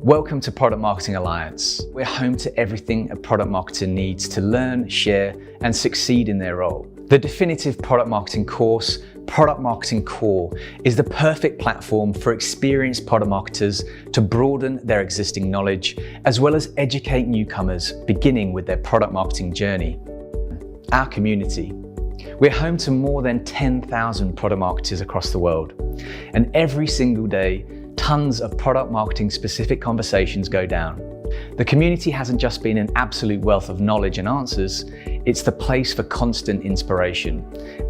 Welcome to Product Marketing Alliance. We're home to everything a product marketer needs to learn, share, and succeed in their role. The definitive product marketing course, Product Marketing Core, is the perfect platform for experienced product marketers to broaden their existing knowledge, as well as educate newcomers beginning with their product marketing journey. Our community. We're home to more than 10,000 product marketers across the world, and every single day, tons of product marketing specific conversations go down. The community hasn't just been an absolute wealth of knowledge and answers, it's the place for constant inspiration.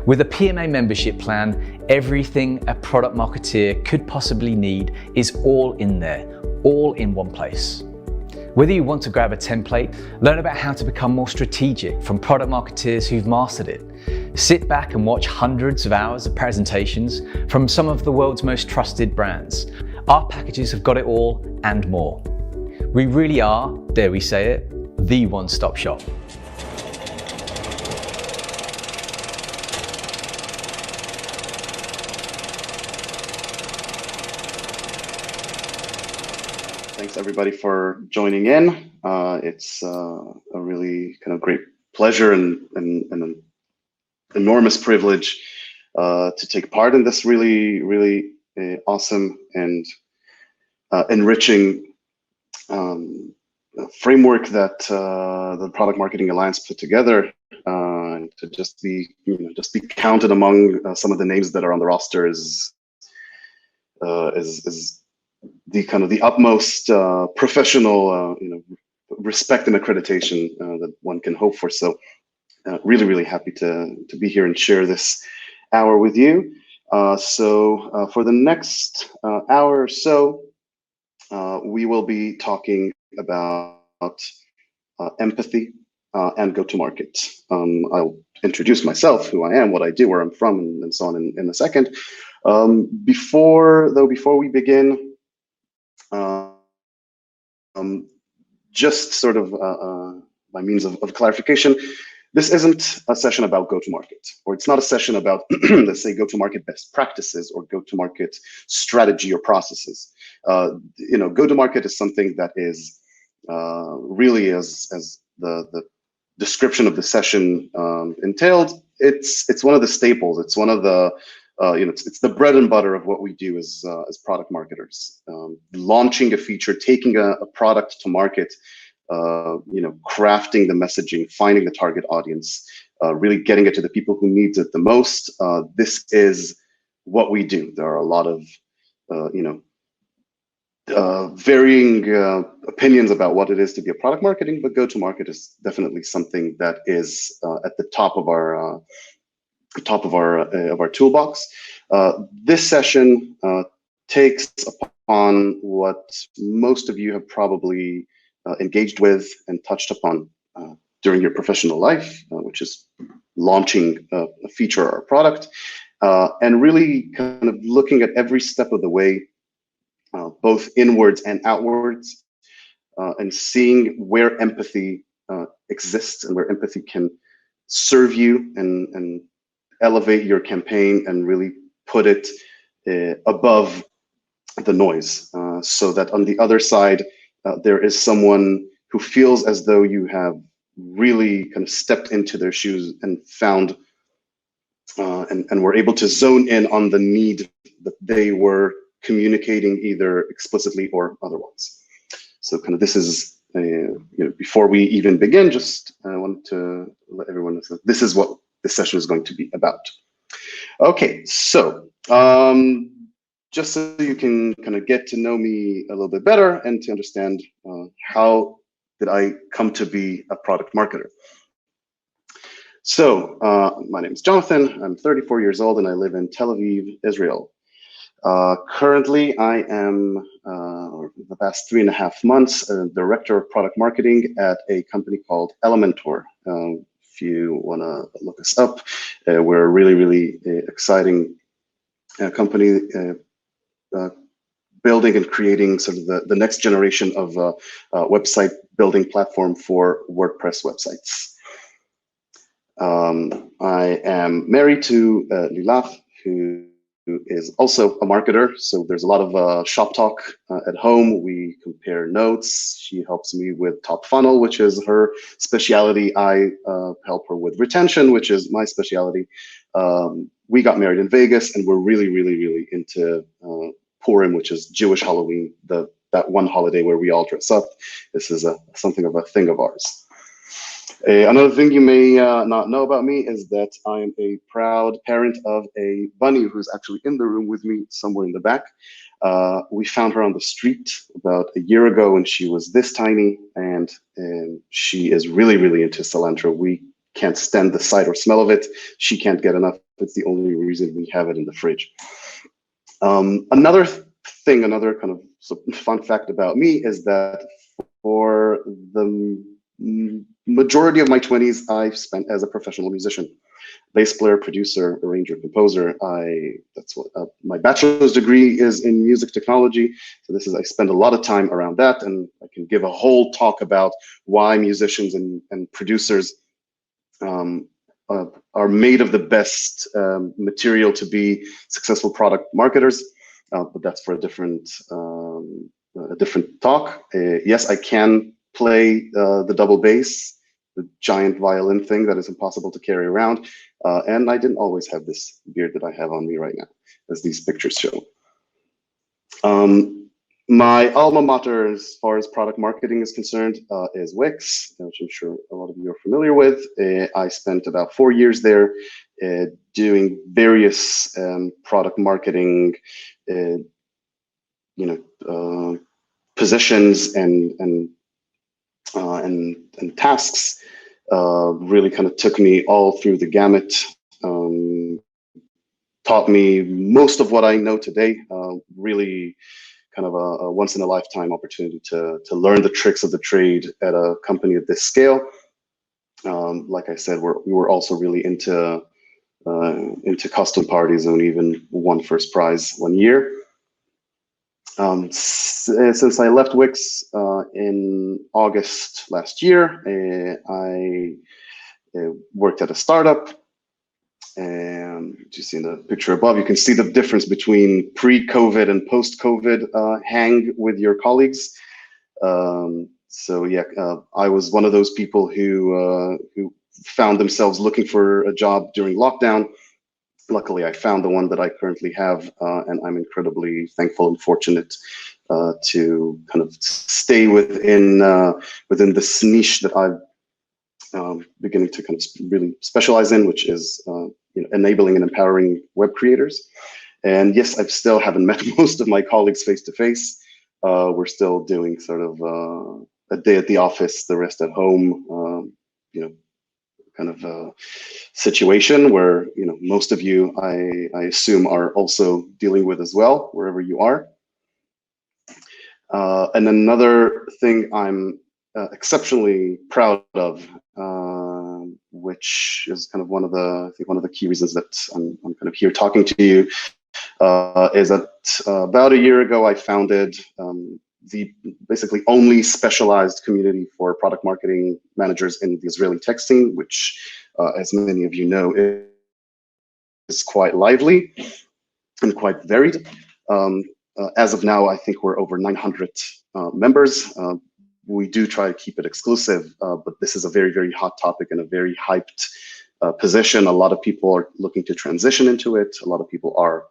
With a PMA membership plan, everything a product marketeer could possibly need is all in there, all in one place. Whether you want to grab a template, learn about how to become more strategic from product marketeers who've mastered it, sit back and watch hundreds of hours of presentations from some of the world's most trusted brands, our packages have got it all and more. We really are, dare we say it, the one-stop shop. Thanks everybody for joining in. It's a really kind of great pleasure and an enormous privilege to take part in this really awesome and enriching framework that the Product Marketing Alliance put together, to just be counted among some of the names that are on the roster is the kind of the utmost professional respect and accreditation that one can hope for. So really happy to be here and share this hour with you. So for the next hour or so, we will be talking about empathy and go-to-market. I'll introduce myself, who I am, what I do, where I'm from, and so on in a second. Before we begin, just sort of by means of clarification, this isn't a session about go-to-market, or it's not a session about, let's say, go-to-market best practices or go-to-market strategy or processes. Go-to-market is something that is really, as the description of the session entailed, it's one of the staples. It's one of the it's the bread and butter of what we do as product marketers. Launching a feature, taking a product to market, crafting the messaging, finding the target audience, really getting it to the people who needs it the most. This is what we do. There are a lot of varying opinions about what it is to be a product marketing, but go-to-market is definitely something that is at the top of our toolbox. This session takes upon what most of you have probably engaged with and touched upon during your professional life, which is launching a feature or a product, and really kind of looking at every step of the way, both inwards and outwards, and seeing where empathy exists and where empathy can serve you and elevate your campaign and really put it above the noise, so that on the other side, there is someone who feels as though you have really kind of stepped into their shoes and found and were able to zone in on the need that they were communicating either explicitly or otherwise. So kind of this is, before we even begin, just I want to let everyone know that this is what this session is going to be about. Okay, so just so you can kind of get to know me a little bit better and to understand how did I come to be a product marketer. So my name is Jonathan, I'm 34 years old and I live in Tel Aviv, Israel. Currently, I am, the past 3.5 months, a director of product marketing at a company called Elementor. If you want to look us up, we're a really exciting company, building and creating sort of the next generation of website building platform for WordPress websites. I am married to Lilach, who is also a marketer. So there's a lot of shop talk at home. We compare notes. She helps me with top funnel, which is her speciality. I help her with retention, which is my speciality. We got married in Vegas, and we're really, really, really into Purim, which is Jewish Halloween, that one holiday where we all dress up. This is something of a thing of ours. Another thing you may not know about me is that I am a proud parent of a bunny who's actually in the room with me somewhere in the back. We found her on the street about a year ago, and she was this tiny, and she is really, really into cilantro. We can't stand the sight or smell of it. She can't get enough. It's the only reason we have it in the fridge. Another kind of fun fact about me is that for the majority of my 20s, I've spent as a professional musician, bass player, producer, arranger, composer. That's what my bachelor's degree is in music technology. So I spend a lot of time around that, and I can give a whole talk about why musicians and producers are made of the best material to be successful product marketers. But that's for a different talk. Yes, I can play the double bass, the giant violin thing that is impossible to carry around. And I didn't always have this beard that I have on me right now, as these pictures show. My alma mater, as far as product marketing is concerned, is Wix, which I'm sure a lot of you are familiar with. I spent about 4 years there doing various product marketing, positions and tasks. Really kind of took me all through the gamut. Taught me most of what I know today. Really kind of a once in a lifetime opportunity to learn the tricks of the trade at a company at this scale. Like I said, we were also really into custom parties, and we even won first prize one year. Since I left Wix in August last year, I worked at a startup. And you see in the picture above, you can see the difference between pre-COVID and post-COVID hang with your colleagues. So yeah, I was one of those people who found themselves looking for a job during lockdown. Luckily, I found the one that I currently have, and I'm incredibly thankful and fortunate to kind of stay within this niche that I'm beginning to kind of really specialize in, which is enabling and empowering web creators. And yes, I still haven't met most of my colleagues face to face. We're still doing sort of a day at the office, the rest at home. Kind of a situation where most of you, I assume, are also dealing with as well, wherever you are. And another thing I'm exceptionally proud of, which is kind of one of the key reasons that I'm kind of here talking to you, is that about a year ago I founded the basically only specialized community for product marketing managers in the Israeli tech scene, which, as many of you know, is quite lively and quite varied. As of now, I think we're over 900 members. We do try to keep it exclusive, but this is a very, very hot topic and a very hyped position. A lot of people are looking to transition into it. A lot of people are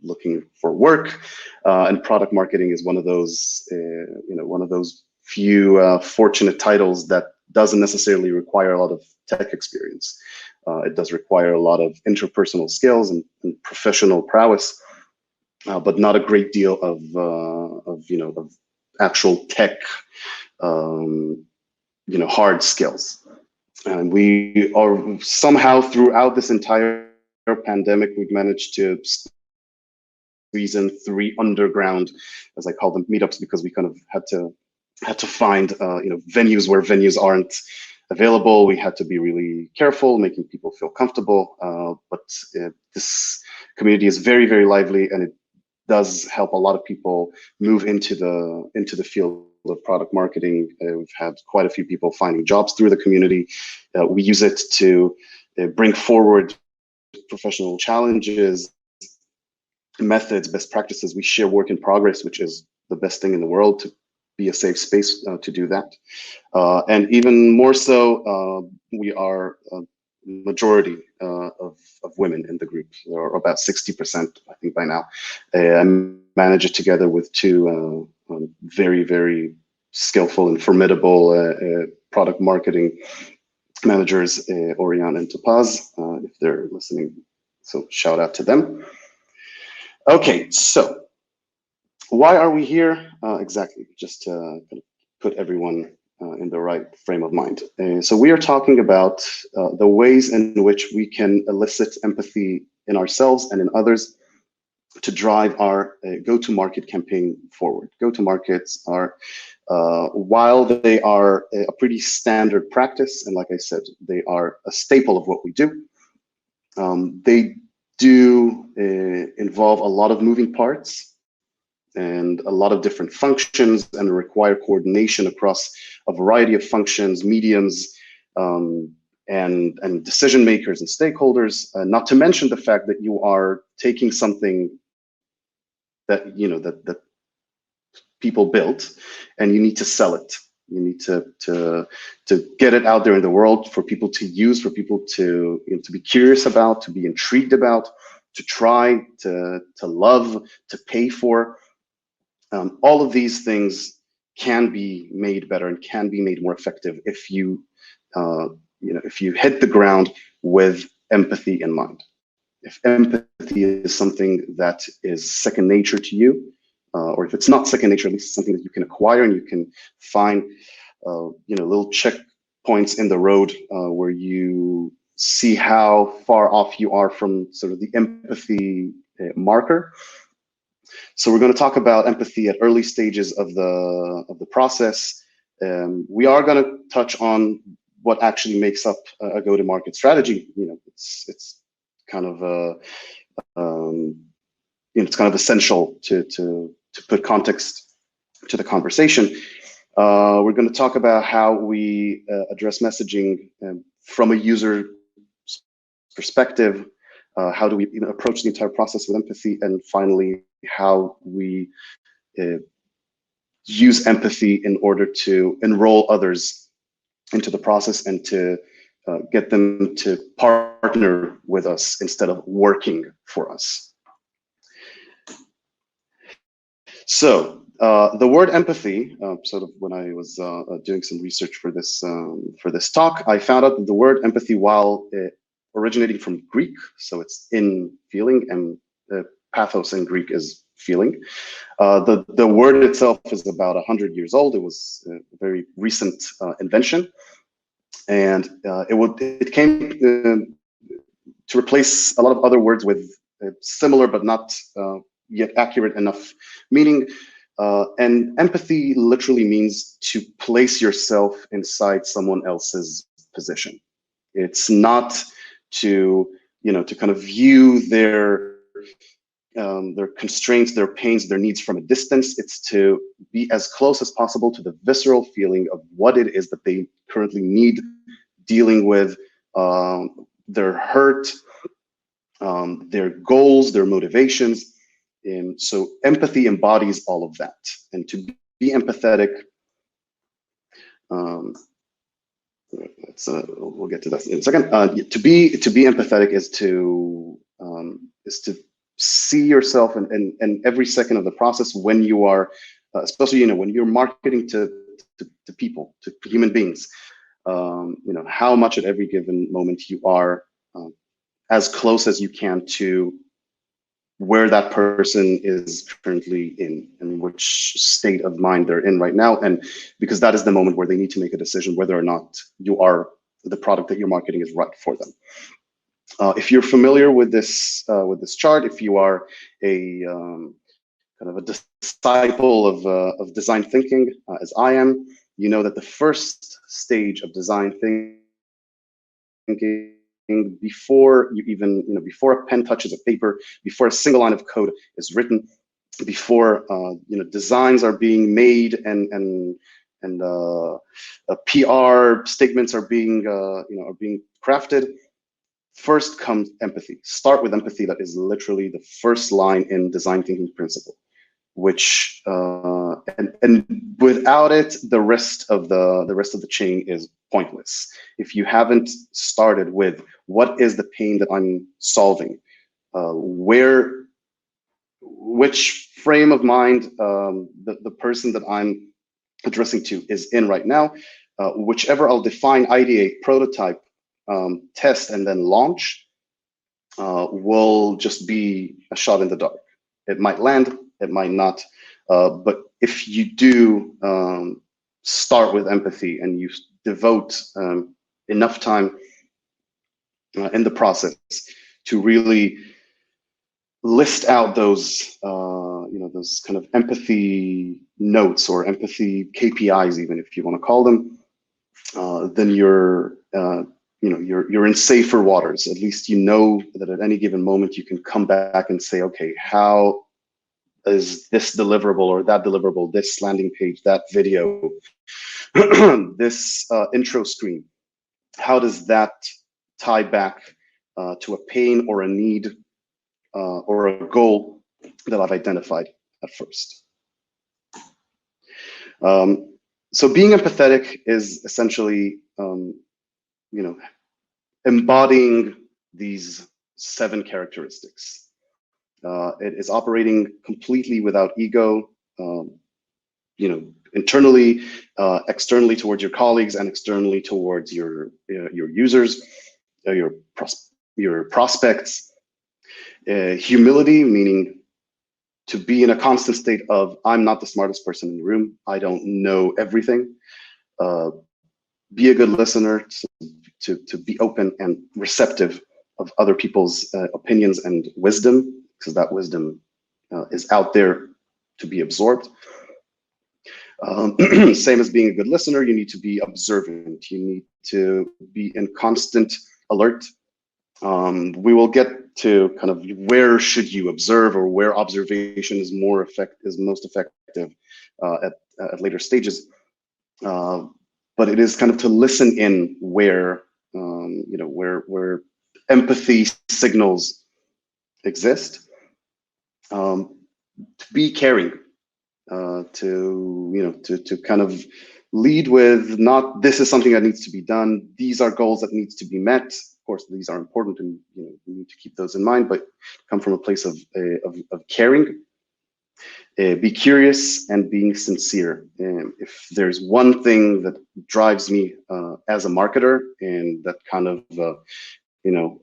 looking for work, and product marketing is one of those, one of those few fortunate titles that doesn't necessarily require a lot of tech experience. It does require a lot of interpersonal skills and professional prowess, but not a great deal of actual tech, hard skills. And we are somehow throughout this entire pandemic, we've managed to squeeze in 3 underground, as I call them, meetups, because we kind of had to find venues where venues aren't available. We had to be really careful, making people feel comfortable. But this community is very, very lively, and it does help a lot of people move into the field of product marketing. We've had quite a few people finding jobs through the community. We use it to bring forward professional challenges methods, best practices. We share work in progress, which is the best thing in the world, to be a safe space to do that. And even more so, we are a majority of women in the group. There are about 60%, I think, by now. I manage it together with two very, very skillful and formidable product marketing managers, Orion and Topaz, if they're listening. So shout out to them. Okay, so why are we here? Exactly, just to put everyone in the right frame of mind. So we are talking about the ways in which we can elicit empathy in ourselves and in others to drive our go-to-market campaign forward. Go-to-markets are, while they are a pretty standard practice, and like I said, they are a staple of what we do, they do involve a lot of moving parts and a lot of different functions, and require coordination across a variety of functions, mediums, and decision makers and stakeholders, not to mention the fact that you are taking something that that people built, and you need to sell it. You need to get it out there in the world for people to use, for people to to be curious about, to be intrigued about, to try, to love, to pay for. All of these things can be made better and can be made more effective if you if you hit the ground with empathy in mind. If empathy is something that is second nature to you, or if it's not second nature, at least it's something that you can acquire and you can find, little checkpoints in the road where you see how far off you are from sort of the empathy marker. So we're going to talk about empathy at early stages of the process. We are going to touch on what actually makes up a go-to-market strategy. It's kind of it's kind of essential to put context to the conversation. We're going to talk about how we address messaging from a user perspective. How do we approach the entire process with empathy, and finally, how we use empathy in order to enroll others into the process and to get them to partner with us instead of working for us. So the word empathy, sort of when I was doing some research for this talk, I found out that the word empathy, while originating from Greek, so it's in feeling, and pathos in Greek is feeling. The word itself is about 100 years old. It was a very recent invention, and it came to replace a lot of other words with similar but not yet accurate enough meaning. And empathy literally means to place yourself inside someone else's position. It's not to kind of view their constraints, their pains, their needs from a distance. It's to be as close as possible to the visceral feeling of what it is that they currently need dealing with, their hurt, their goals, their motivations. And so empathy embodies all of that. And to be empathetic, we'll get to that in a second. To be empathetic is to see yourself in every second of the process when you are, especially when you're marketing to people, to human beings. How much at every given moment you are as close as you can to where that person is currently in and which state of mind they're in right now. And because that is the moment where they need to make a decision whether or not the product that you're marketing is right for them. If you're familiar with this chart, if you are a kind of a disciple of design thinking, as I am, you know that the first stage of design thinking, before you even, before a pen touches a paper, before a single line of code is written, before designs are being made and PR statements are being crafted, first comes empathy. Start with empathy. That is literally the first line in design thinking principle, which and without it, the rest of the chain is pointless. If you haven't started with what is the pain that I'm solving, which frame of mind the person that I'm addressing to is in right now, whichever I'll define, ideate, prototype, test, and then launch, will just be a shot in the dark. It might land, it might not, but if you do start with empathy and you devote enough time in the process to really list out those those kind of empathy notes or empathy KPIs, even if you want to call them, then you're in safer waters. At least you know that at any given moment you can come back and say, okay, how is this deliverable or that deliverable, this landing page, that video, this intro screen, how does that tie back to a pain or a need or a goal that I've identified at first. So being empathetic is essentially, embodying these 7 characteristics. It is operating completely without ego, internally, externally towards your colleagues, and externally towards your users, your prospects. Humility, meaning to be in a constant state of, I'm not the smartest person in the room, I don't know everything. Be a good listener, to be open and receptive of other people's opinions and wisdom, because that wisdom is out there to be absorbed. Same as being a good listener, you need to be observant. You need to be in constant alert. We will get to kind of where should you observe, or where observation is most effective at later stages. But it is kind of to listen in where where empathy signals exist. To be caring, to kind of lead with, not this is something that needs to be done, these are goals that needs to be met. Of course, these are important, and you need to keep those in mind, but come from a place of caring. Be curious and being sincere. If there's one thing that drives me as a marketer, and that kind of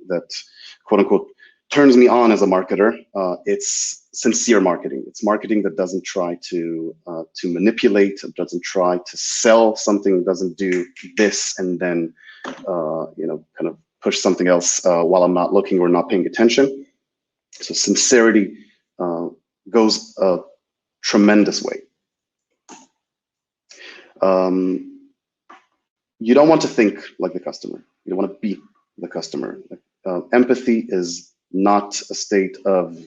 that quote unquote turns me on as a marketer, it's sincere marketing. It's marketing that doesn't try to manipulate, doesn't try to sell something, doesn't do this and then kind of push something else while I'm not looking or not paying attention. So sincerity goes a tremendous way. You don't want to think like the customer. You don't want to be the customer. Empathy is not a state of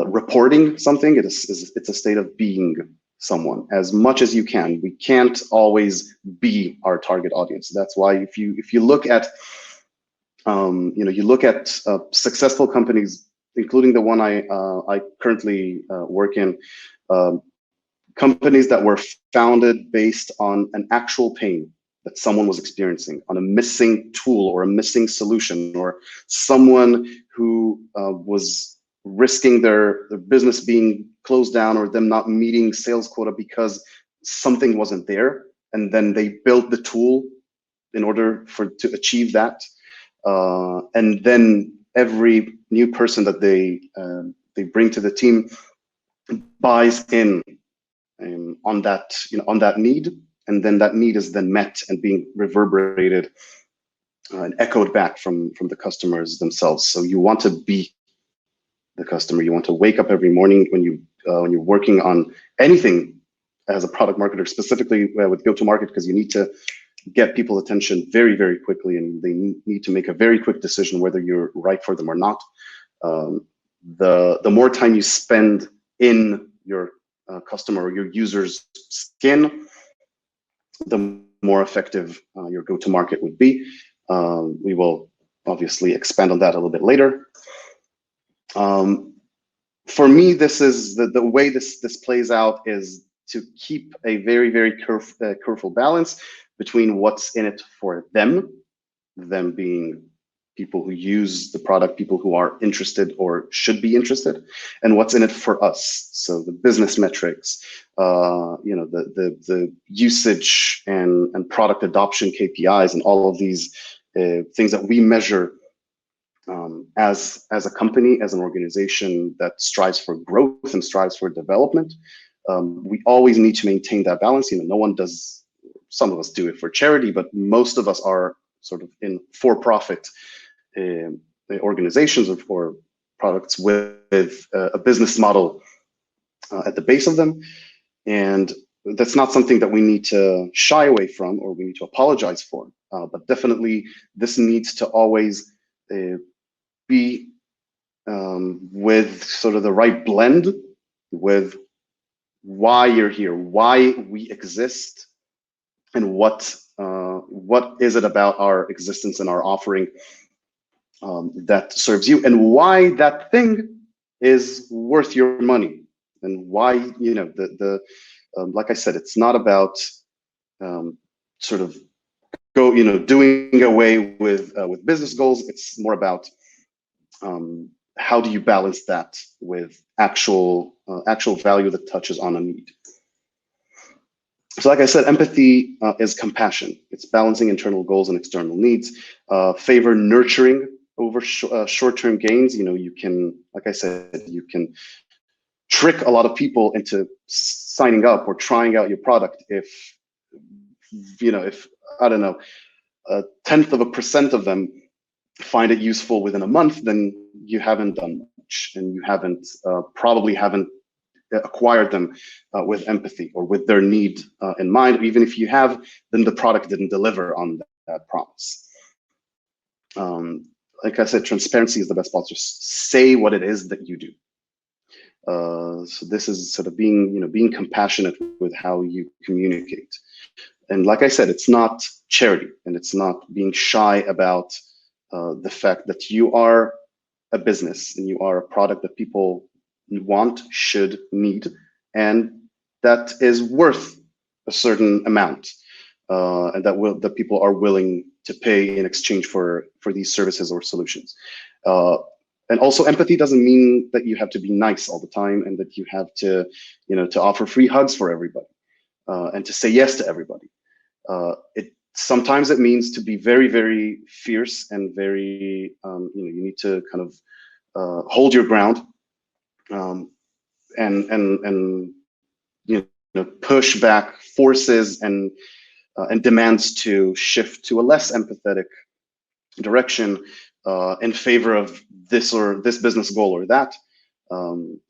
reporting something. It's a state of being someone as much as you can. We can't always be our target audience. That's why if you look at successful companies, including the one I currently work in, companies that were founded based on an actual pain that someone was experiencing, on a missing tool or a missing solution, or someone who was risking their business being closed down, or them not meeting sales quota because something wasn't there, and then they built the tool in order to achieve that. And then every new person that they bring to the team buys in on that need, and then that need is then met and being reverberated and echoed back from the customers themselves. So you want to be the customer. You want to wake up every morning when you're working on anything as a product marketer, specifically with go-to-market, because you need to get people's attention very, very quickly, and they need to make a very quick decision whether you're right for them or not. The more time you spend in your customer or your user's skin, the more effective your go-to-market would be. We will obviously expand on that a little bit later. For me, this is the way this plays out is to keep a very, very careful balance between what's in it for them being people who use the product, people who are interested or should be interested, and what's in it for us. So the business metrics, the usage and product adoption KPIs, and all of these things that we measure as a company, as an organization that strives for growth and strives for development. We always need to maintain that balance. No one does. Some of us do it for charity, but most of us are sort of in for-profit organizations or products with a business model at the base of them. And that's not something that we need to shy away from or we need to apologize for. But definitely this needs to always be with sort of the right blend with why you're here, why we exist, and what is it about our existence and our offering that serves you, and why that thing is worth your money, and why like I said, it's not about sort of doing away with business goals. It's more about how do you balance that with actual value that touches on a need. So like I said, empathy is compassion. It's balancing internal goals and external needs. Favor nurturing over short-term gains. You can, like I said, you can trick a lot of people into signing up or trying out your product if I don't know, 0.1% of them find it useful within a month, then you haven't done much, and you probably haven't acquired them with empathy or with their need in mind. Even if you have, then the product didn't deliver on that promise. Like I said, transparency is the best policy. Just say what it is that you do. So this is sort of being compassionate with how you communicate. And like I said, it's not charity, and it's not being shy about the fact that you are a business and you are a product that people want, should, need, and that is worth a certain amount, and that people are willing to pay in exchange for these services or solutions. And also, empathy doesn't mean that you have to be nice all the time and that you have to, to offer free hugs for everybody and to say yes to everybody. Sometimes it means to be very, very fierce and very, you need to kind of hold your ground and push back forces and demands to shift to a less empathetic direction in favor of this business goal or that.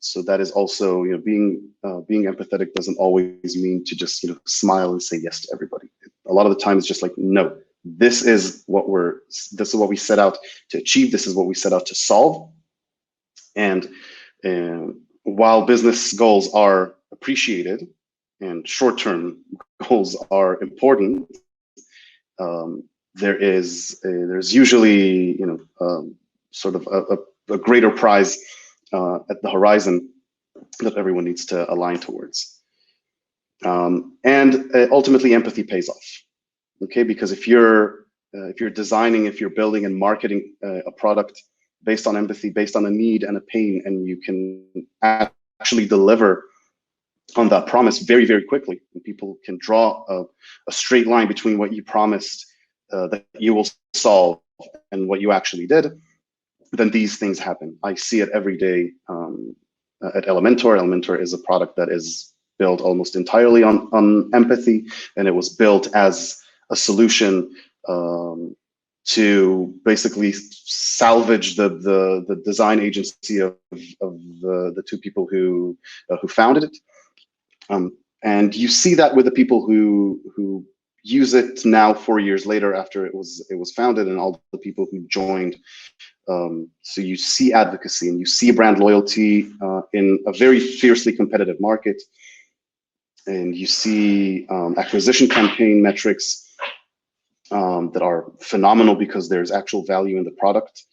So that is also, being empathetic doesn't always mean to just smile and say yes to everybody. A lot of the time it's just like, no, this is what we set out to achieve. This is what we set out to solve. And while business goals are appreciated and short-term goals are important, there's usually sort of a greater prize at the horizon that everyone needs to align towards. And ultimately, empathy pays off. Okay, because if you're designing, if you're building and marketing a product based on empathy, based on a need and a pain, and you can actually deliver on that promise very, very quickly, and people can draw a straight line between what you promised that you will solve and what you actually did, then these things happen. I see it every day at Elementor. Elementor is a product that is built almost entirely on empathy, and it was built as a solution to basically salvage the design agency of the two people who founded it. And you see that with the people who use it now 4 years later after it was founded, and all the people who joined. So you see advocacy and you see brand loyalty in a very fiercely competitive market, and you see acquisition campaign metrics that are phenomenal because there's actual value in the product,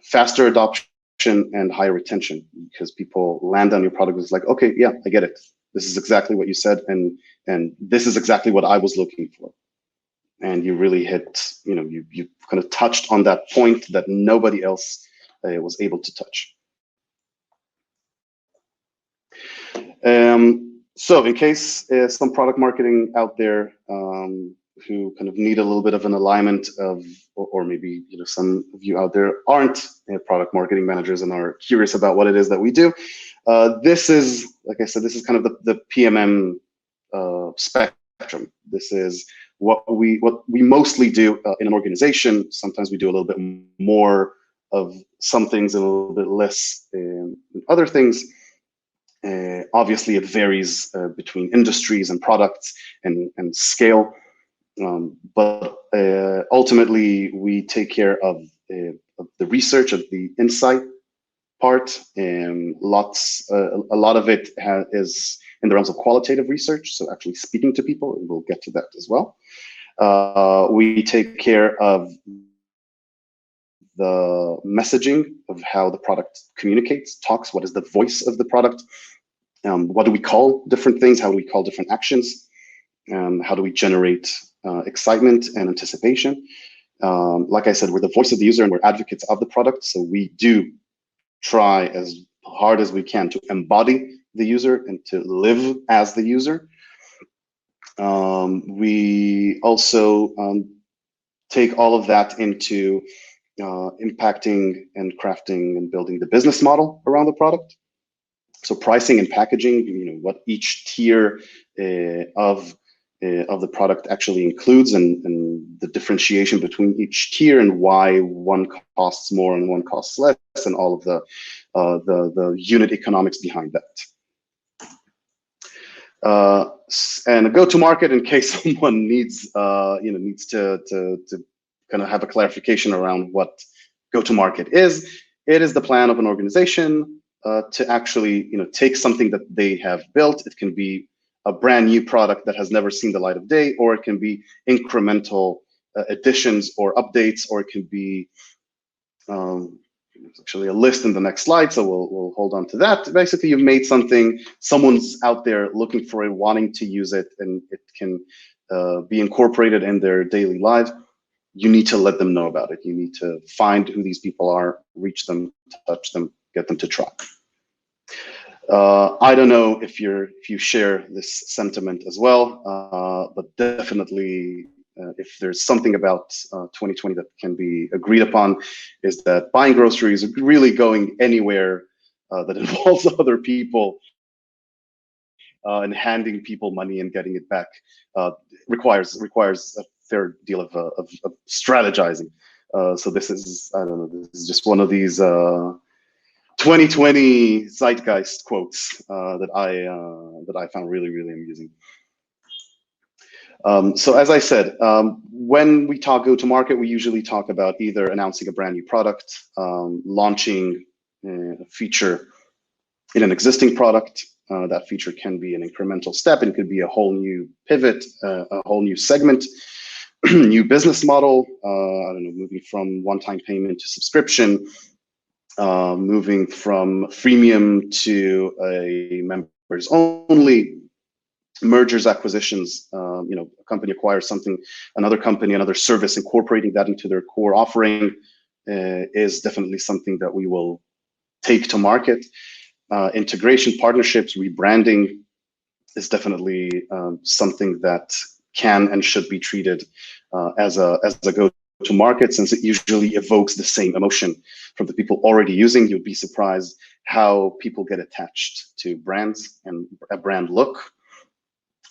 faster adoption and higher retention, because people land on your product. It's like, okay, yeah, I get it. This is exactly what you said, and this is exactly what I was looking for. And you really hit, you kind of touched on that point that nobody else was able to touch. So in case some product marketing out there who kind of need a little bit of an alignment of, or maybe some of you out there aren't product marketing managers and are curious about what it is that we do, this is, like I said, this is kind of the PMM spectrum. This is what we mostly do in an organization. Sometimes we do a little bit more of some things and a little bit less in other things. Obviously, it varies between industries and products and scale, but ultimately we take care of the research, of the insight part, and a lot of it is in the realms of qualitative research, so actually speaking to people, and we'll get to that as well. We take care of the messaging of how the product communicates, talks, what is the voice of the product, what do we call different things, how do we call different actions, how do we generate excitement and anticipation. Like I said, we're the voice of the user and we're advocates of the product, so we do try as hard as we can to embody the user and to live as the user. We also take all of that into impacting and crafting and building the business model around the product. So pricing and packaging, what each tier of the product actually includes, and the differentiation between each tier and why one costs more and one costs less, and all of the unit economics behind that. And a go-to-market, in case someone needs to kind of have a clarification around what go-to-market is. It is the plan of an organization to actually take something that they have built. It can be a brand new product that has never seen the light of day, or it can be incremental additions or updates, or it can be actually a list in the next slide, so we'll hold on to that. Basically, you've made something, someone's out there looking for it, wanting to use it, and it can be incorporated in their daily life. You need to let them know about it. You need to find who these people are, reach them, touch them, get them to try. I don't know if you share this sentiment as well, but definitely if there's something about 2020 that can be agreed upon, is that buying groceries, really going anywhere that involves other people and handing people money and getting it back requires a fair deal of strategizing. So this is, I don't know, this is just one of these 2020 zeitgeist quotes that I found really, really amusing. So as I said, when we talk go-to-market, we usually talk about either announcing a brand new product, launching a feature in an existing product. That feature can be an incremental step, and it could be a whole new pivot, a whole new segment, new business model. I don't know, moving from one-time payment to subscription, moving from freemium to a members only, mergers, acquisitions. A company acquires something, another company, another service, incorporating that into their core offering is definitely something that we will take to market. Integration, partnerships, rebranding is definitely something that can and should be treated as a go-to-market, since it usually evokes the same emotion from the people already using. You'd be surprised how people get attached to brands and a brand look.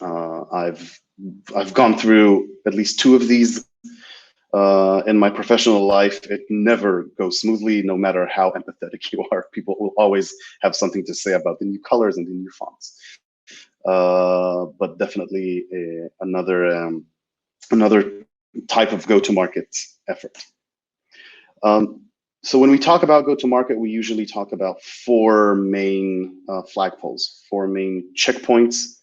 I've gone through at least 2 of these in my professional life. It never goes smoothly, no matter how empathetic you are. People will always have something to say about the new colors and the new fonts. But definitely another type of go-to-market effort. So when we talk about go-to-market, we usually talk about 4 main flagpoles, 4 main checkpoints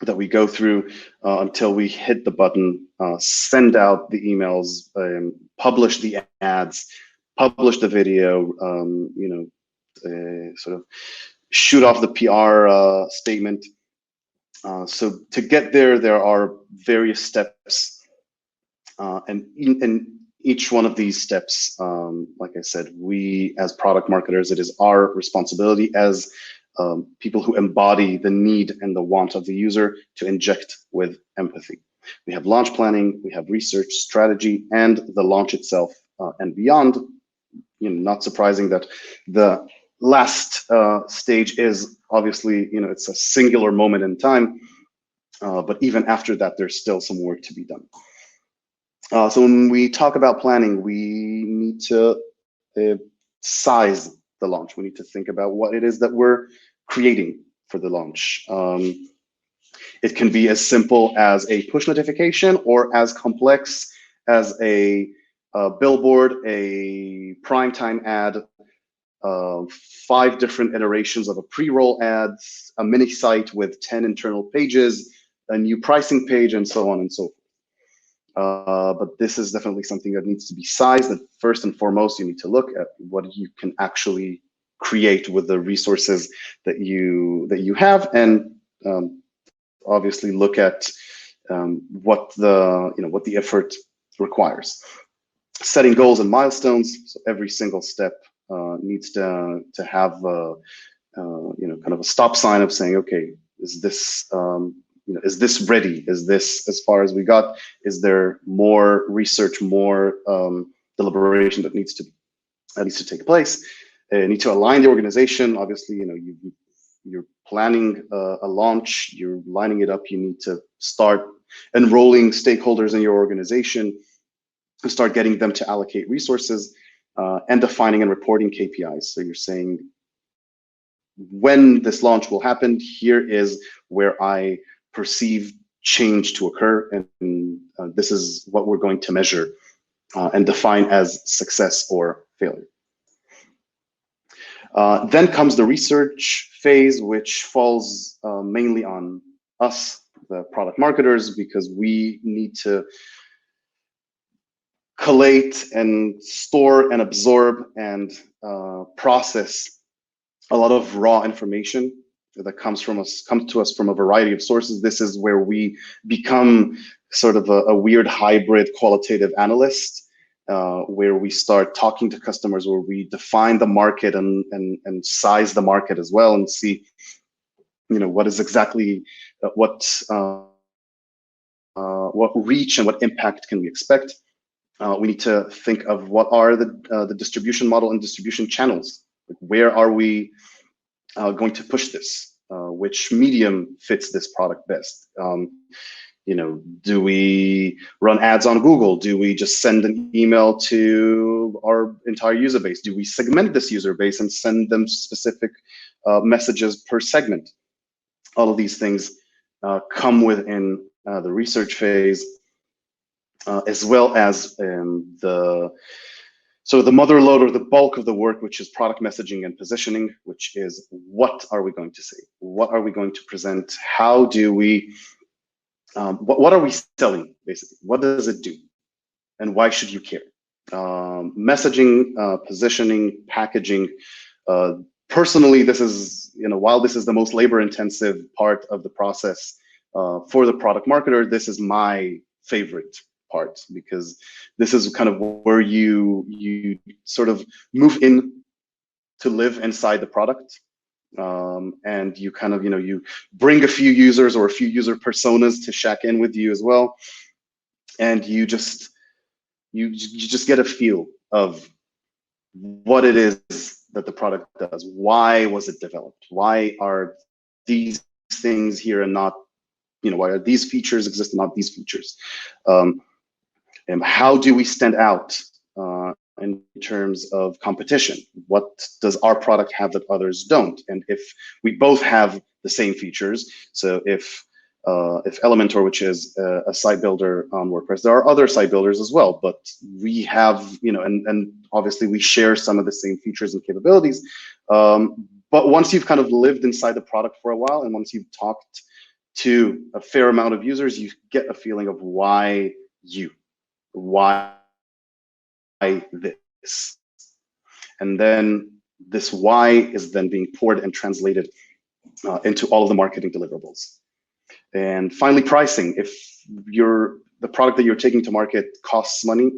that we go through until we hit the button, send out the emails, publish the ads, publish the video, sort of shoot off the PR statement. So to get there, there are various steps, and in each one of these steps, like I said, we as product marketers, it is our responsibility as people who embody the need and the want of the user to inject with empathy. We have launch planning, we have research strategy, and the launch itself and beyond. Not surprising that the last stage is obviously, it's a singular moment in time, but even after that, there's still some work to be done. So when we talk about planning, we need to size the launch. We need to think about what it is that we're creating for the launch. It can be as simple as a push notification or as complex as a billboard, a primetime ad, 5 different iterations of a pre-roll ad, a mini site with 10 internal pages, a new pricing page, and so on and so forth. But this is definitely something that needs to be sized. And first and foremost, you need to look at what you can actually create with the resources that you have, and obviously look at what the effort requires. Setting goals and milestones. So every single step needs to have kind of a stop sign of saying, okay, is this is this ready? Is this as far as we got? Is there more research, more deliberation that needs to take place? You need to align the organization. Obviously, you're planning a launch, you're lining it up. You need to start enrolling stakeholders in your organization and start getting them to allocate resources and defining and reporting KPIs. So you're saying, when this launch will happen, here is where I perceive change to occur, and this is what we're going to measure and define as success or failure. Then comes the research phase, which falls mainly on us, the product marketers, because we need to collate and store and absorb and process a lot of raw information that comes to us from a variety of sources. This is where we become sort of a weird hybrid qualitative analyst, where we start talking to customers, where we define the market and size the market as well, and see, what is exactly what reach and what impact can we expect. We need to think of what are the distribution model and distribution channels. Where are we going to push this? Which medium fits this product best? Do we run ads on Google? Do we just send an email to our entire user base? Do we segment this user base and send them specific messages per segment? All of these things come within the research phase, as well as the mother load, or the bulk of the work, which is product messaging and positioning, which is, what are we going to say? What are we going to present? How do we, what are we selling, basically? What does it do? And why should you care? Messaging, positioning, packaging. Personally, this is, while this is the most labor-intensive part of the process for the product marketer, this is my favorite part, because this is kind of where you sort of move in to live inside the product, and you kind of you bring a few users or a few user personas to shack in with you as well, and you just get a feel of what it is that the product does. Why was it developed? Why are these things here and not, why are these features exist and not these features? And how do we stand out in terms of competition? What does our product have that others don't? And if we both have the same features, so if Elementor, which is a site builder on WordPress, there are other site builders as well, but we have, and obviously we share some of the same features and capabilities. But once you've kind of lived inside the product for a while, and once you've talked to a fair amount of users, you get a feeling of why this. And then this why is then being poured and translated into all of the marketing deliverables. And finally, pricing. If the product that you're taking to market costs money,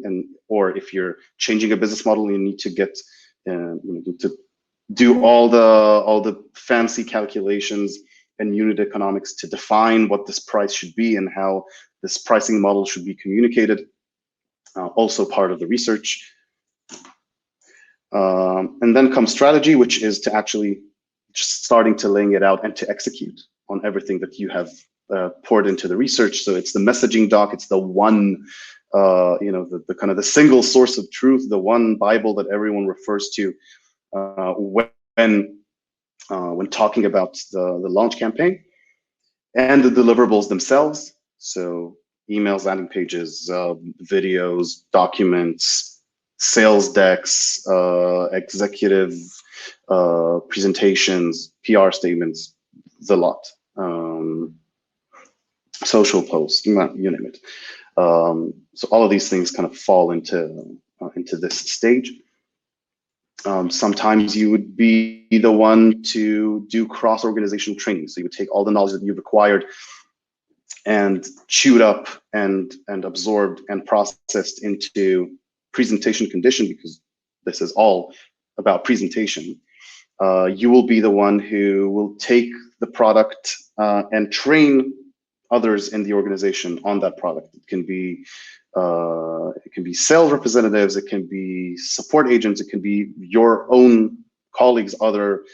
or if you're changing a business model, you need to get you need to do all the fancy calculations and unit economics to define what this price should be and how this pricing model should be communicated. Also part of the research. And then comes strategy, which is to actually just starting to laying it out and to execute on everything that you have poured into the research. So it's the messaging doc, it's the one, the kind of the single source of truth, the one Bible that everyone refers to when talking about the launch campaign, and the deliverables themselves. So emails, landing pages, videos, documents, sales decks, executive presentations, PR statements, the lot. Social posts, you name it. So all of these things kind of fall into this stage. Sometimes you would be the one to do cross-organizational training. So you would take all the knowledge that you've acquired and chewed up and absorbed and processed into presentation condition, because this is all about presentation. You will be the one who will take the product and train others in the organization on that product. It can be sales representatives, it can be support agents, it can be your own colleagues, other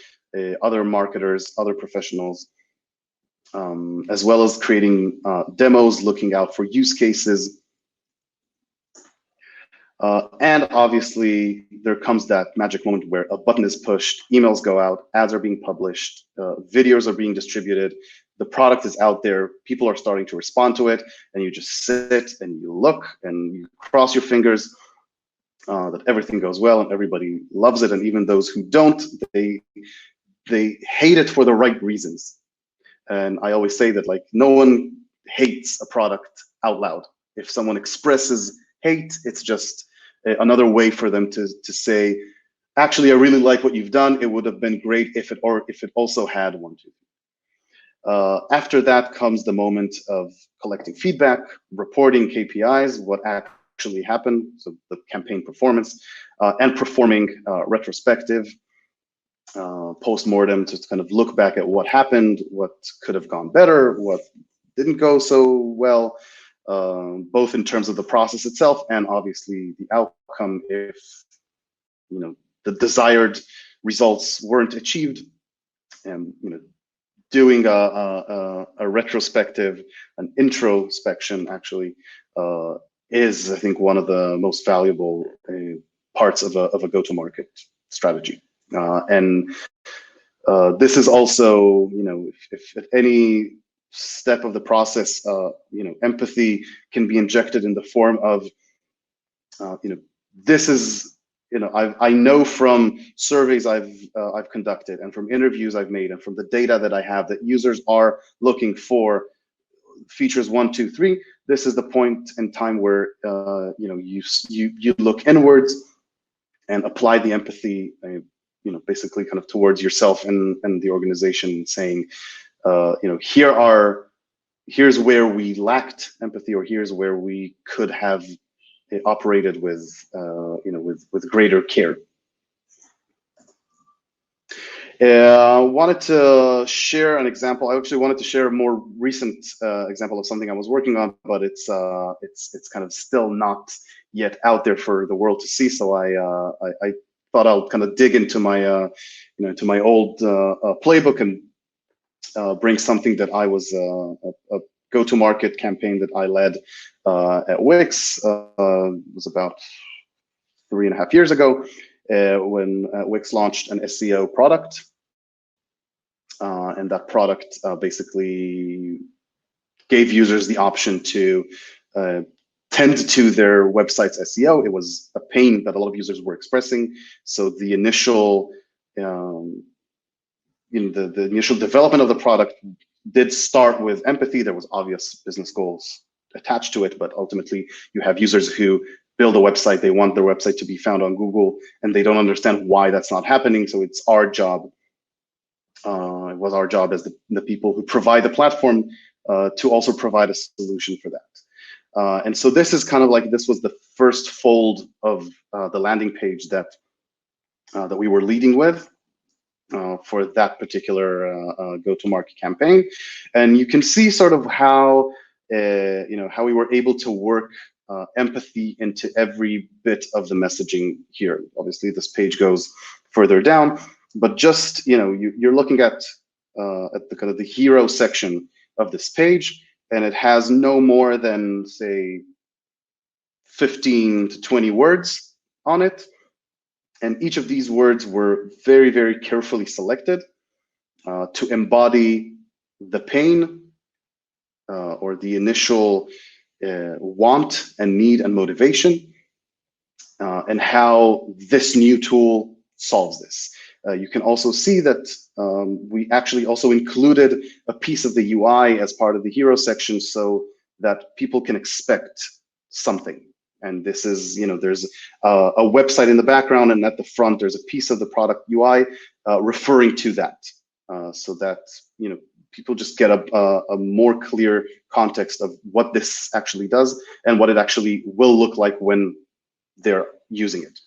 marketers, other professionals, as well as creating demos, looking out for use cases. And obviously, there comes that magic moment where a button is pushed, emails go out, ads are being published, videos are being distributed, the product is out there, people are starting to respond to it, and you just sit and you look and you cross your fingers that everything goes well and everybody loves it. And even those who don't, they hate it for the right reasons. And I always say that, like, no one hates a product out loud. If someone expresses hate, it's just another way for them to say, actually, I really like what you've done. It would have been great if it also had 1, 2, 3. After that comes the moment of collecting feedback, reporting KPIs, what actually happened, so the campaign performance, and performing retrospective, post-mortem, to kind of look back at what happened, what could have gone better, what didn't go so well, both in terms of the process itself and obviously the outcome if the desired results weren't achieved. And doing a retrospective, an introspection actually is, I think, one of the most valuable parts of a go-to-market strategy. And this is also, if at any step of the process, empathy can be injected in the form of, this is, I know from surveys I've conducted and from interviews I've made and from the data that I have that users are looking for features 1, 2, 3. This is the point in time where you look inwards and apply the empathy, basically kind of towards yourself and the organization, saying, here's where we lacked empathy, or here's where we could have operated with greater care. Wanted to share an example. I actually wanted to share a more recent example of something I was working on, but it's kind of still not yet out there for the world to see. So I thought I'll kind of dig into my to my old playbook and bring something that I was a go-to-market campaign that I led at Wix. It was about 3.5 years ago when Wix launched an SEO product. And that product basically gave users the option to tend to their website's SEO. It was a pain that a lot of users were expressing. So the initial, the initial development of the product did start with empathy. There was obvious business goals attached to it, but ultimately you have users who build a website, they want their website to be found on Google, and they don't understand why that's not happening. So it's our job, it was our job as the people who provide the platform to also provide a solution for that. And so this is kind of like, this was the first fold of the landing page that we were leading with for that particular go-to-market campaign. And you can see sort of how, how we were able to work empathy into every bit of the messaging here. Obviously, this page goes further down, but just, you're looking at the kind of the hero section of this page, and it has no more than, say, 15 to 20 words on it. And each of these words were very, very carefully selected to embody the pain or the initial want and need and motivation, and how this new tool solves this. You can also see that we actually also included a piece of the UI as part of the hero section so that people can expect something. And this is, there's a website in the background, and at the front, there's a piece of the product UI referring to that, so that, people just get a more clear context of what this actually does and what it actually will look like when they're using it.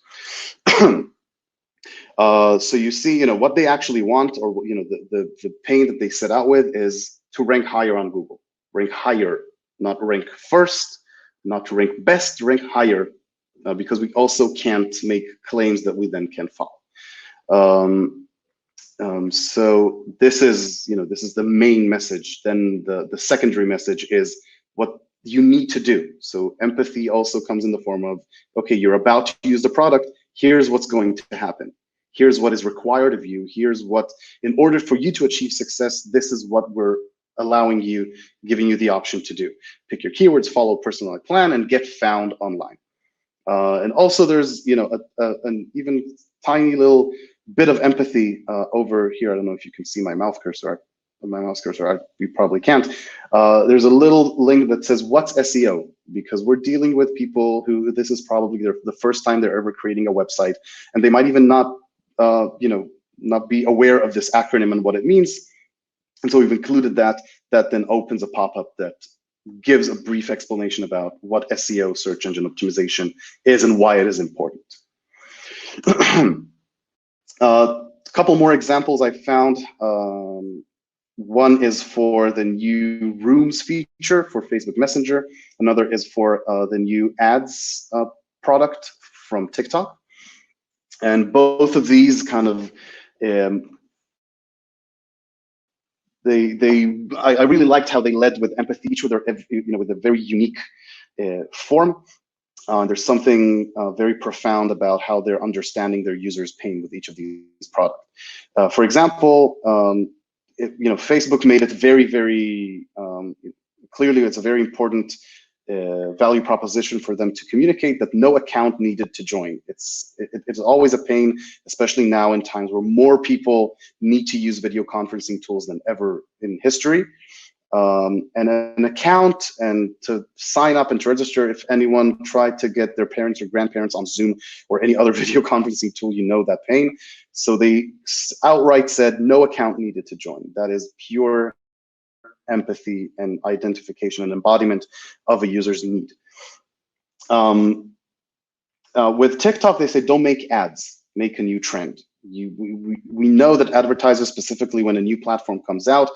So you see, what they actually want, or the pain that they set out with is to rank higher on Google. Rank higher, not rank first, not to rank best, rank higher, because we also can't make claims that we then can follow. So this is, this is the main message. Then the secondary message is what you need to do. So empathy also comes in the form of, okay, you're about to use the product. Here's what's going to happen. Here's what is required of you. Here's what, in order for you to achieve success, this is what we're allowing you, giving you the option to do. Pick your keywords, follow a personalized plan, and get found online. And also there's, an even tiny little bit of empathy over here. I don't know if you can see my mouse cursor. You probably can't. There's a little link that says, what's SEO? Because we're dealing with people who, this is probably the first time they're ever creating a website, and they might even not, not be aware of this acronym and what it means. And so we've included that then opens a pop-up that gives a brief explanation about what SEO, search engine optimization, is and why it is important. A couple more examples I found. One is for the new Rooms feature for Facebook Messenger. Another is for the new ads product from TikTok. And both of these kind of, I really liked how they led with empathy, each with their, with a very unique form. There's something very profound about how they're understanding their users' pain with each of these products. For example, Facebook made it very, very clearly, it's a very important value proposition for them to communicate that no account needed to join. It's always a pain, especially now in times where more people need to use video conferencing tools than ever in history. And an account and to sign up and to register, if anyone tried to get their parents or grandparents on Zoom or any other video conferencing tool, that pain. So they outright said no account needed to join. That is pure empathy and identification and embodiment of a user's need. With TikTok, they say don't make ads, make a new trend. We know that advertisers, specifically when a new platform comes out,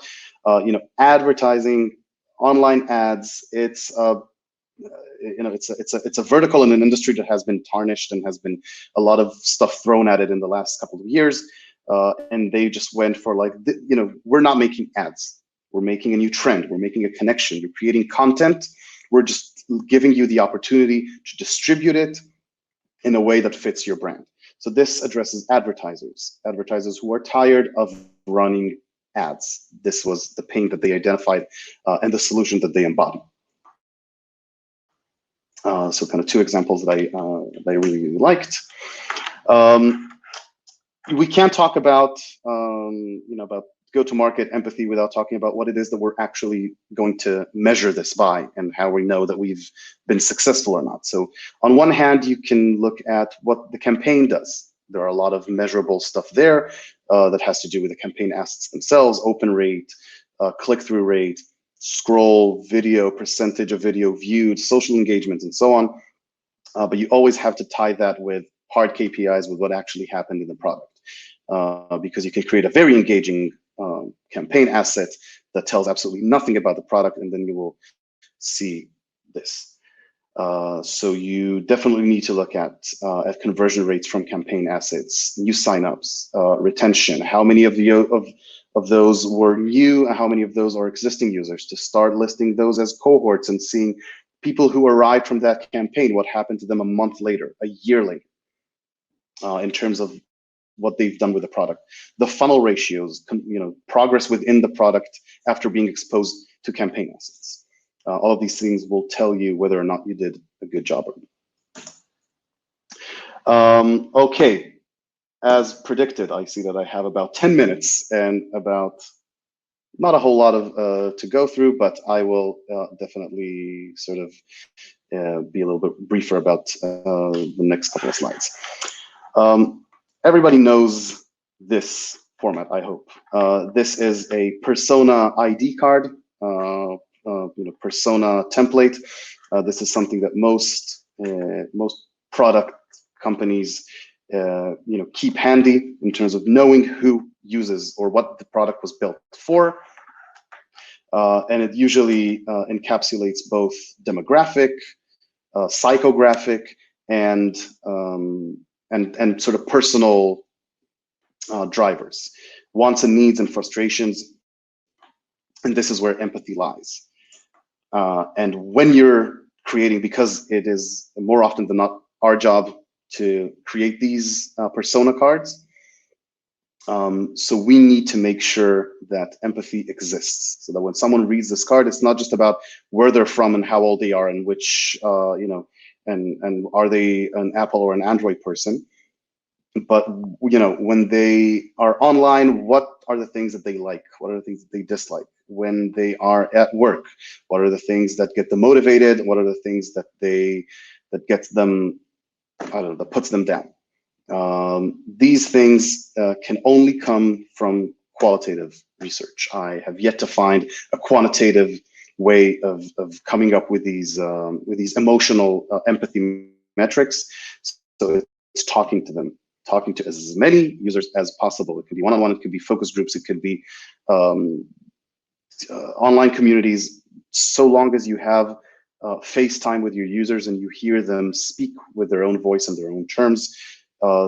advertising, online ads, it's a vertical in an industry that has been tarnished and has been a lot of stuff thrown at it in the last couple of years. And they just went for like, we're not making ads. We're making a new trend. We're making a connection. You're creating content. We're just giving you the opportunity to distribute it in a way that fits your brand. So this addresses advertisers who are tired of running ads. This was the pain that they identified and the solution that they embody. So kind of two examples that I really, really liked. We can't talk about, about go-to-market empathy without talking about what it is that we're actually going to measure this by and how we know that we've been successful or not. So on one hand, you can look at what the campaign does. There are a lot of measurable stuff there that has to do with the campaign assets themselves, open rate, click-through rate, scroll, video, percentage of video viewed, social engagement, and so on. But you always have to tie that with hard KPIs with what actually happened in the product. Because you can create a very engaging campaign asset that tells absolutely nothing about the product, and then you will see this. So you definitely need to look at conversion rates from campaign assets, new signups, retention. How many of those were new, and how many of those are existing users? To start listing those as cohorts and seeing people who arrived from that campaign, what happened to them a month later, a year later, in terms of what they've done with the product. The funnel ratios, progress within the product after being exposed to campaign assets. All of these things will tell you whether or not you did a good job or not. Okay, as predicted, I see that I have about 10 minutes and about not a whole lot of to go through, but I will definitely sort of be a little bit briefer about the next couple of slides. Everybody knows this format, I hope. This is a persona ID card, persona template. This is something that most product companies keep handy in terms of knowing who uses or what the product was built for. And it usually encapsulates both demographic, psychographic, and sort of personal drivers, wants and needs and frustrations. And this is where empathy lies. And when you're creating, because it is more often than not our job to create these persona cards, so we need to make sure that empathy exists, so that when someone reads this card, it's not just about where they're from and how old they are and which, and are they an Apple or an Android person, but when they are online, what are the things that they like? What are the things that they dislike? When they are at work, what are the things that get them motivated? What are the things that gets them, I don't know, that puts them down? These things can only come from qualitative research. I have yet to find a quantitative way of coming up with these emotional empathy metrics. So it's talking to them, talking to as many users as possible. It could be one-on-one, it could be focus groups, it could be online communities. So long as you have FaceTime with your users and you hear them speak with their own voice and their own terms.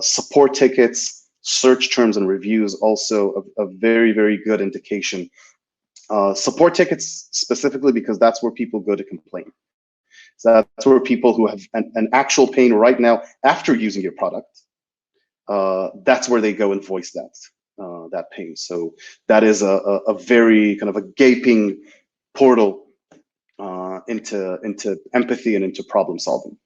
Support tickets, search terms and reviews, also a very, very good indication. Support tickets specifically because that's where people go to complain. So that's where people who have an actual pain right now after using your product, that's where they go and voice that pain. So that is a very kind of a gaping portal into empathy and into problem solving.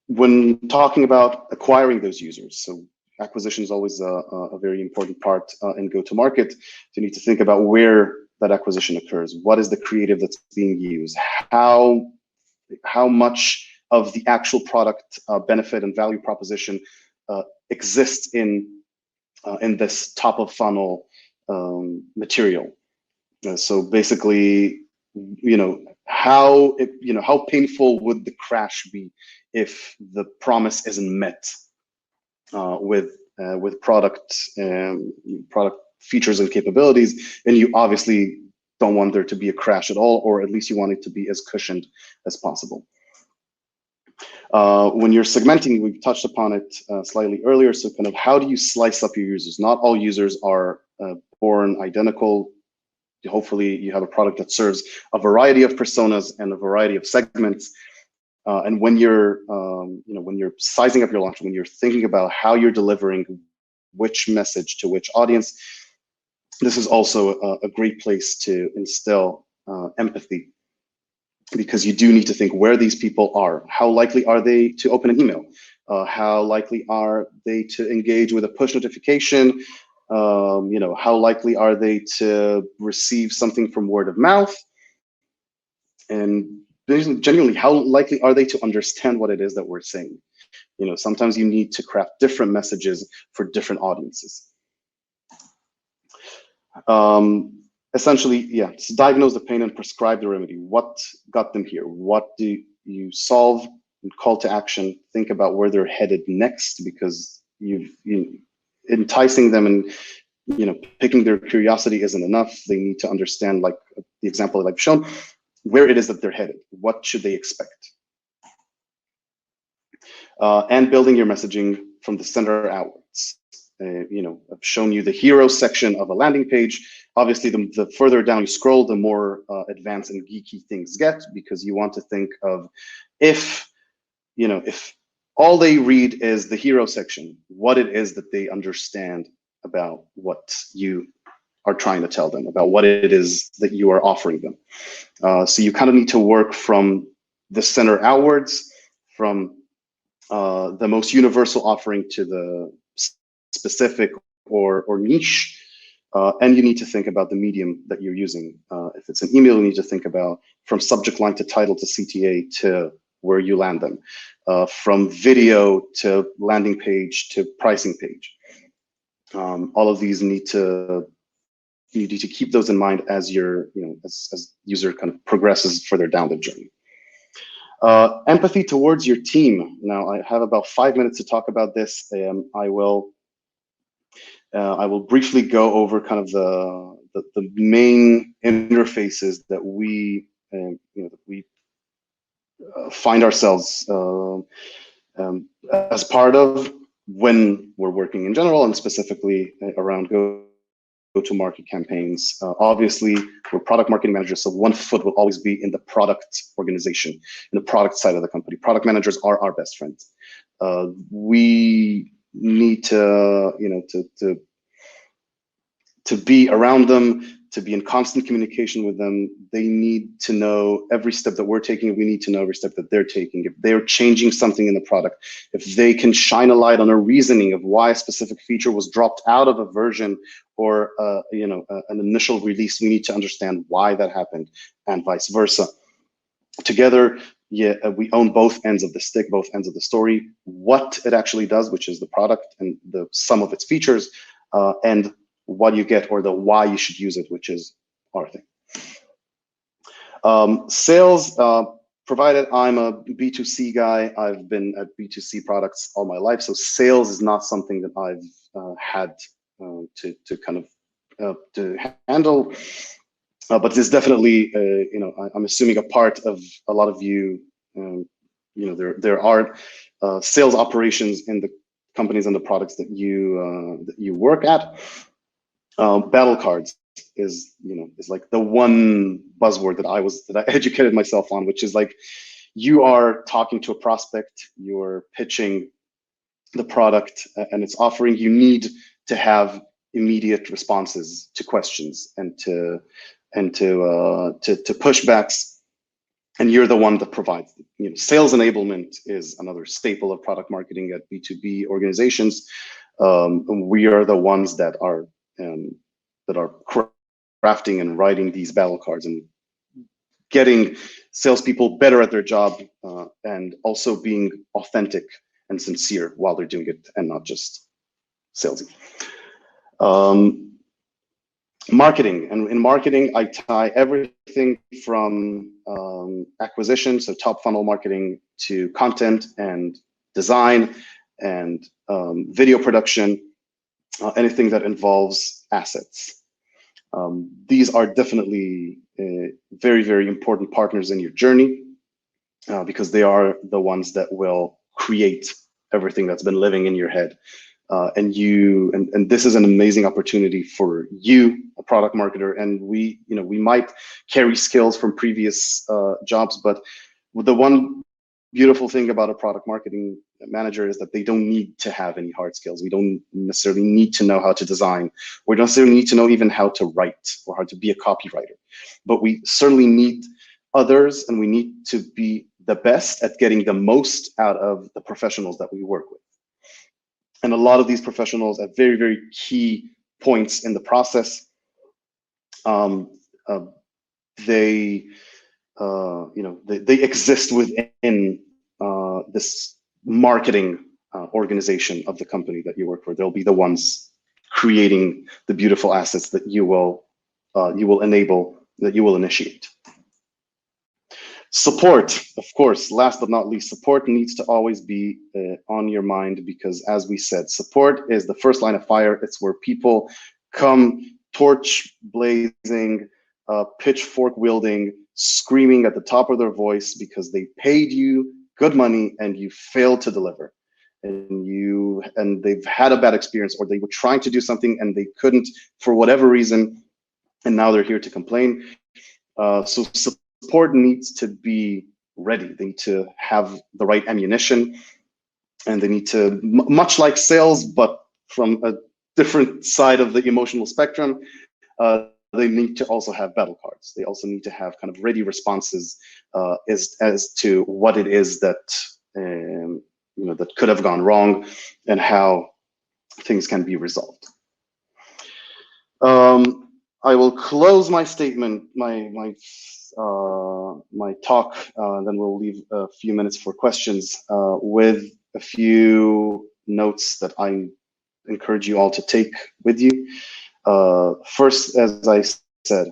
When talking about acquiring those users, so acquisition is always a very important part in go-to-market. You need to think about where that acquisition occurs. What is the creative that's being used? How much of the actual product benefit and value proposition exists in this top of funnel material? So basically, how painful would the crash be if the promise isn't met with product features and capabilities, and you obviously don't want there to be a crash at all, or at least you want it to be as cushioned as possible. When you're segmenting, we've touched upon it slightly earlier, so kind of how do you slice up your users? Not all users are born identical. Hopefully you have a product that serves a variety of personas and a variety of segments. And when you're, when you're sizing up your launch, when you're thinking about how you're delivering which message to which audience, this is also a great place to instill empathy, because you do need to think where these people are. How likely are they to open an email? How likely are they to engage with a push notification? How likely are they to receive something from word of mouth? And genuinely, how likely are they to understand what it is that we're saying? Sometimes you need to craft different messages for different audiences. Essentially, yeah, to diagnose the pain and prescribe the remedy. What got them here? What do you solve? Call to action. Think about where they're headed next, because enticing them and picking their curiosity isn't enough. They need to understand, like the example that I've shown, where it is that they're headed. What should they expect? And building your messaging from the center outwards. I've shown you the hero section of a landing page. Obviously, the further down you scroll, the more advanced and geeky things get, because you want to think of if all they read is the hero section, what it is that they understand about what you are trying to tell them, about what it is that you are offering them. So you kind of need to work from the center outwards, from the most universal offering to the specific or niche, and you need to think about the medium that you're using. If it's an email, you need to think about from subject line to title to CTA to where you land them, from video to landing page to pricing page. All of these you need to keep those in mind as your as user kind of progresses further down the journey. Empathy towards your team. Now I have about 5 minutes to talk about this. I will briefly go over kind of the main interfaces that we find ourselves as part of when we're working in general, and specifically around go-to-market campaigns. Obviously, we're product marketing managers, so one foot will always be in the product organization, in the product side of the company. Product managers are our best friends. We need to be around them, to be in constant communication with them. They need to know every step that we're taking. We need to know every step that they're taking. If they're changing something in the product, if they can shine a light on a reasoning of why a specific feature was dropped out of a version or an initial release, we need to understand why that happened, and vice versa. Together, we own both ends of the stick, both ends of the story, what it actually does, which is the product and the sum of its features, and what you get, or the why you should use it, which is our thing. Sales, provided I'm a B2C guy, I've been at B2C products all my life, so sales is not something that I've had to kind of to handle, but it's definitely I'm assuming a part of a lot of you. There are sales operations in the companies and the products that you work at. Battle cards is like the one buzzword that I educated myself on, which is like, you are talking to a prospect, you're pitching the product and its offering. You need to have immediate responses to questions and to pushbacks, and you're the one that provides them. Sales enablement is another staple of product marketing at B2B organizations. We are the ones that are crafting and writing these battle cards and getting salespeople better at their job, and also being authentic and sincere while they're doing it, and not just salesy. Marketing, and in marketing, I tie everything from acquisition, so top funnel marketing, to content and design and video production, anything that involves assets. These are definitely very, very important partners in your journey, because they are the ones that will create everything that's been living in your head. And this is an amazing opportunity for you, a product marketer. And we might carry skills from previous jobs, but the one beautiful thing about a product marketing manager is that they don't need to have any hard skills. We don't necessarily need to know how to design. We don't necessarily need to know even how to write or how to be a copywriter, but we certainly need others, and we need to be the best at getting the most out of the professionals that we work with. And a lot of these professionals at very, very key points in the process, they exist within this marketing organization of the company that you work for. They'll be the ones creating the beautiful assets that you will enable, that you will initiate. Support, of course, last but not least, support needs to always be on your mind, because as we said, support is the first line of fire. It's where people come torch blazing, pitchfork wielding, screaming at the top of their voice because they paid you good money and you failed to deliver. And they've had a bad experience, or they were trying to do something and they couldn't for whatever reason, and now they're here to complain. So support needs to be ready. They need to have the right ammunition, and they need to, much like sales, but from a different side of the emotional spectrum, they need to also have battle cards. They also need to have kind of ready responses as to what it is that that could have gone wrong and how things can be resolved. I will close my statement, my talk, then we'll leave a few minutes for questions with a few notes that I encourage you all to take with you. First, as I said,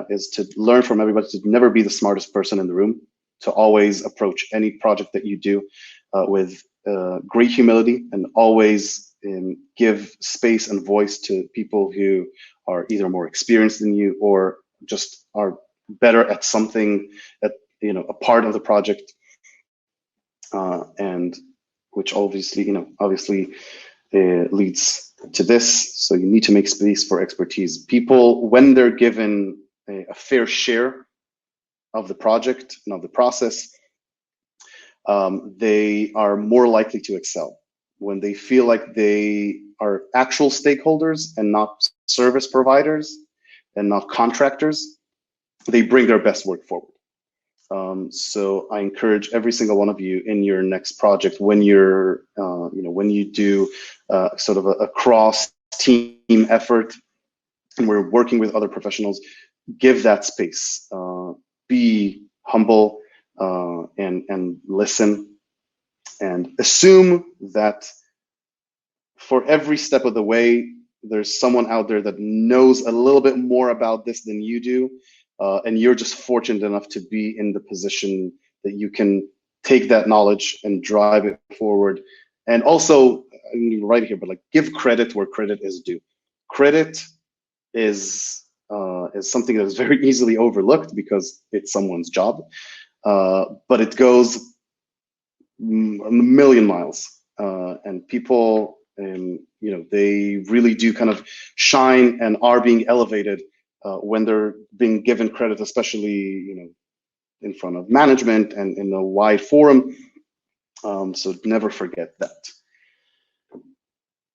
is to learn from everybody, to never be the smartest person in the room, to always approach any project that you do with great humility, and always give space and voice to people who are either more experienced than you or just are better at something, at a part of the project, and which obviously leads to this. So you need to make space for expertise. People, when they're given a fair share of the project and of the process, they are more likely to excel. When they feel like they are actual stakeholders and not service providers and not contractors, they bring their best work forward. So I encourage every single one of you in your next project, when you're, when you do sort of a cross team effort and we're working with other professionals, give that space. Be humble and listen, and assume that for every step of the way, there's someone out there that knows a little bit more about this than you do. And you're just fortunate enough to be in the position that you can take that knowledge and drive it forward. And also, right here, but like, give credit where credit is due. Credit is something that is very easily overlooked because it's someone's job, but it goes a million miles, and people, they really do kind of shine and are being elevated when they're being given credit, especially in front of management and in a wide forum. So never forget that.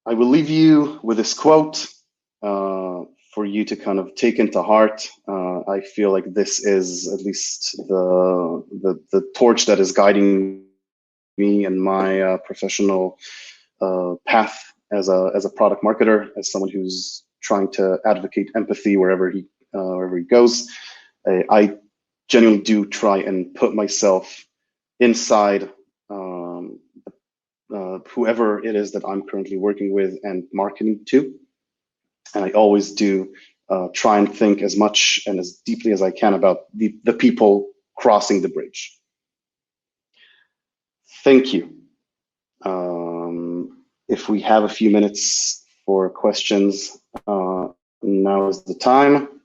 I will leave you with this quote for you to kind of take into heart. I feel like this is at least the torch that is guiding me and my professional path as a product marketer, as someone who's trying to advocate empathy wherever he goes. I genuinely do try and put myself inside whoever it is that I'm currently working with and marketing to. And I always do try and think as much and as deeply as I can about the people crossing the bridge. Thank you. If we have a few minutes for questions, now is the time.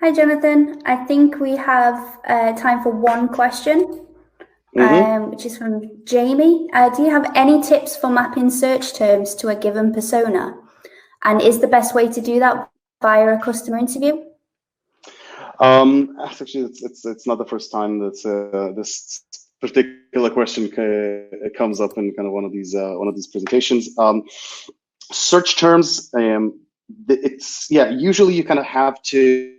Hi, Jonathan. I think we have time for one question, which is from Jamie. Do you have any tips for mapping search terms to a given persona? And is the best way to do that via a customer interview? Actually, it's not the first time that this particular question comes up in kind of one of these presentations. Search terms, usually you kind of have to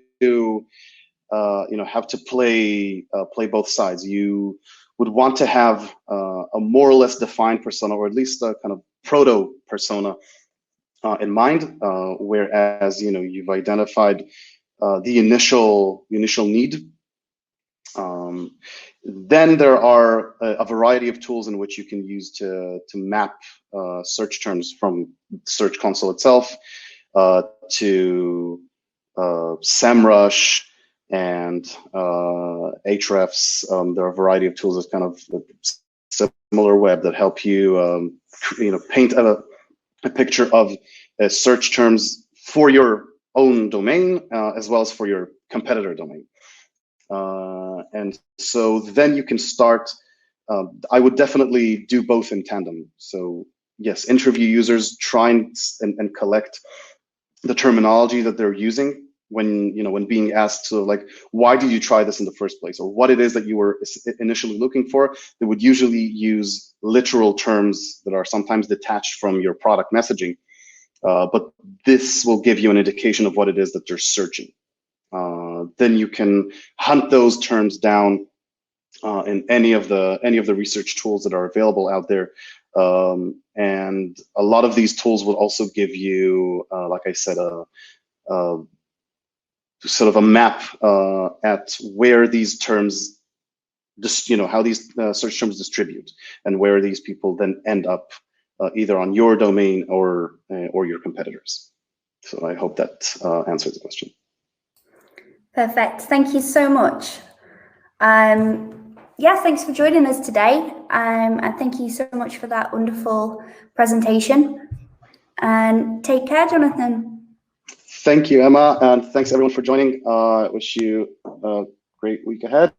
have to play both sides. You would want to have a more or less defined persona, or at least a kind of proto persona in mind, whereas you've identified the initial need. Then there are a variety of tools in which you can use to map search terms from Search Console itself to SEMrush and Ahrefs. There are a variety of tools that kind of similar web that help you paint a picture of search terms for your own domain as well as for your competitor domain. And so then you can start. I would definitely do both in tandem. So yes, interview users, try and collect the terminology that they're using when being asked to, like, why did you try this in the first place, or what it is that you were initially looking for. They would usually use literal terms that are sometimes detached from your product messaging, but this will give you an indication of what it is that they're searching. Then you can hunt those terms down in any of the research tools that are available out there, and a lot of these tools will also give you, like I said, sort of a map at where these terms, how these search terms distribute, and where these people then end up either on your domain or your competitors. So I hope that answers the question. Perfect. Thank you so much. Yeah, thanks for joining us today. And thank you so much for that wonderful presentation. And take care, Jonathan. Thank you, Emma, and thanks everyone for joining. I wish you a great week ahead.